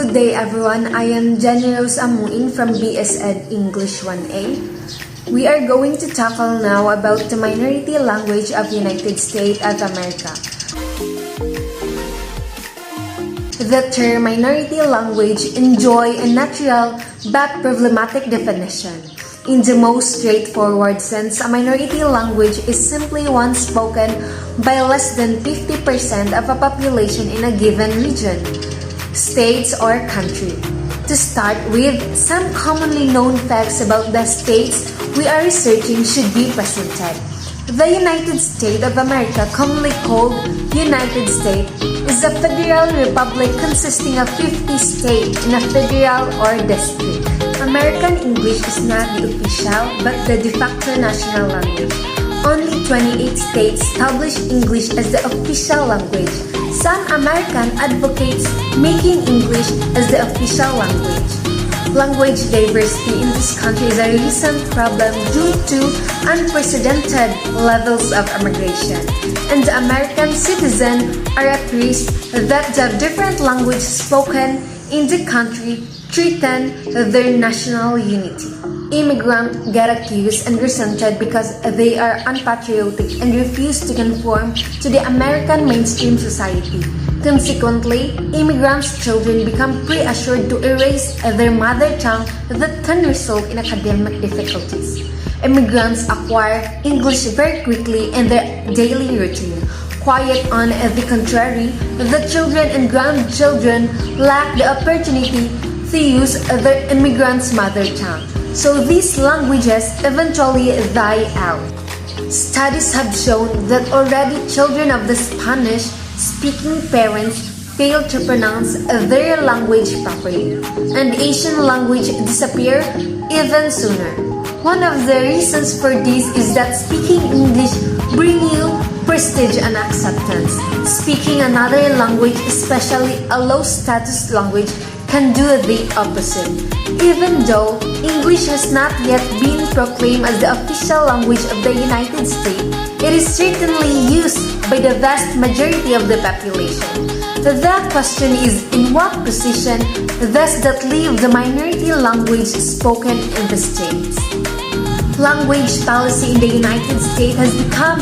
Good day everyone, I am Jenny Rose Amuin from BS Ed English 1A. We are going to tackle now about the minority language of United States of America. The term minority language enjoy a natural but problematic definition. In the most straightforward sense, a minority language is simply one spoken by less than 50% of a population in a given region, states, or country. To start with, some commonly known facts about the states we are researching should be presented. The United States of America, commonly called United States, is a federal republic consisting of 50 states in a federal or district. American English is not the official but the de facto national language. Only 28 states establish English as the official language. Some American advocates making English as the official language. Language diversity in this country is a recent problem due to unprecedented levels of immigration, and the American citizens are at risk that the different languages spoken in the country threaten their national unity. Immigrants get accused and resented because they are unpatriotic and refuse to conform to the American mainstream society. Consequently, immigrants' children become pre-assured to erase their mother tongue that can result in academic difficulties. Immigrants acquire English very quickly in their daily routine. Quite on the contrary, the children and grandchildren lack the opportunity to use their immigrants' mother tongue. So these languages eventually die out. Studies have shown that already children of the Spanish-speaking parents fail to pronounce their language properly, and Asian language disappear even sooner. One of the reasons for this is that speaking English brings you prestige and acceptance. Speaking another language, especially a low-status language, can do the opposite. Even though English has not yet been proclaimed as the official language of the United States, it is certainly used by the vast majority of the population. The question is, in what position does that leave the minority language spoken in the States? Language policy in the United States has become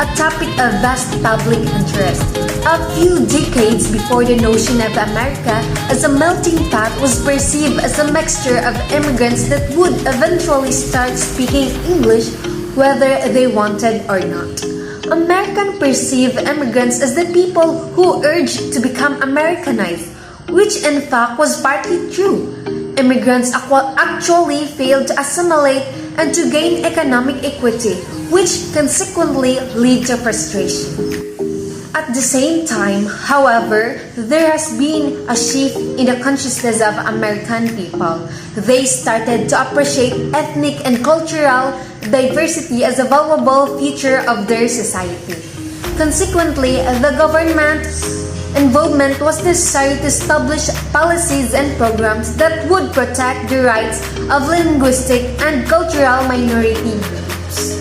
a topic of vast public interest. A few decades before, the notion of America as a melting pot was perceived as a mixture of immigrants that would eventually start speaking English whether they wanted or not. Americans perceive immigrants as the people who urged to become Americanized, which in fact was partly true. Immigrants actually failed to assimilate and to gain economic equity, which consequently lead to frustration. At the same time, however, there has been a shift in the consciousness of American people. They started to appreciate ethnic and cultural diversity as a valuable feature of their society. Consequently, the government involvement was necessary to establish policies and programs that would protect the rights of linguistic and cultural minority groups.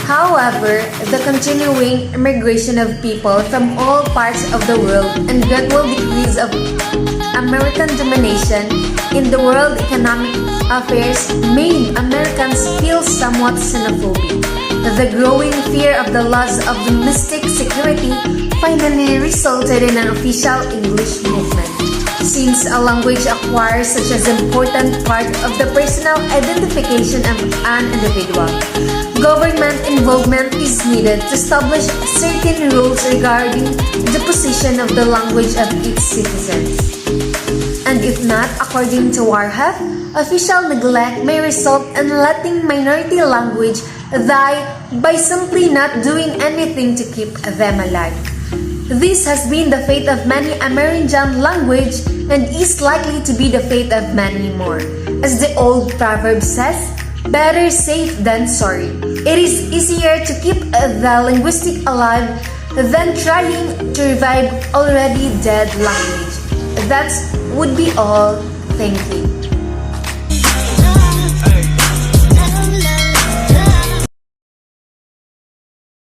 However, the continuing immigration of people from all parts of the world and gradual decrease of American domination in the world economic affairs made Americans feel somewhat xenophobic. The growing fear of the loss of domestic security finally resulted in an official English movement. Since a language acquires such an important part of the personal identification of an individual, government involvement is needed to establish certain rules regarding the position of the language of its citizens. And if not, according to Warhoff, official neglect may result in letting minority language die by simply not doing anything to keep them alive. This has been the fate of many Amerindian language and is likely to be the fate of many more. As the old proverb says, better safe than sorry. It is easier to keep the linguistic alive than trying to revive already dead language. That would be all. Thank you.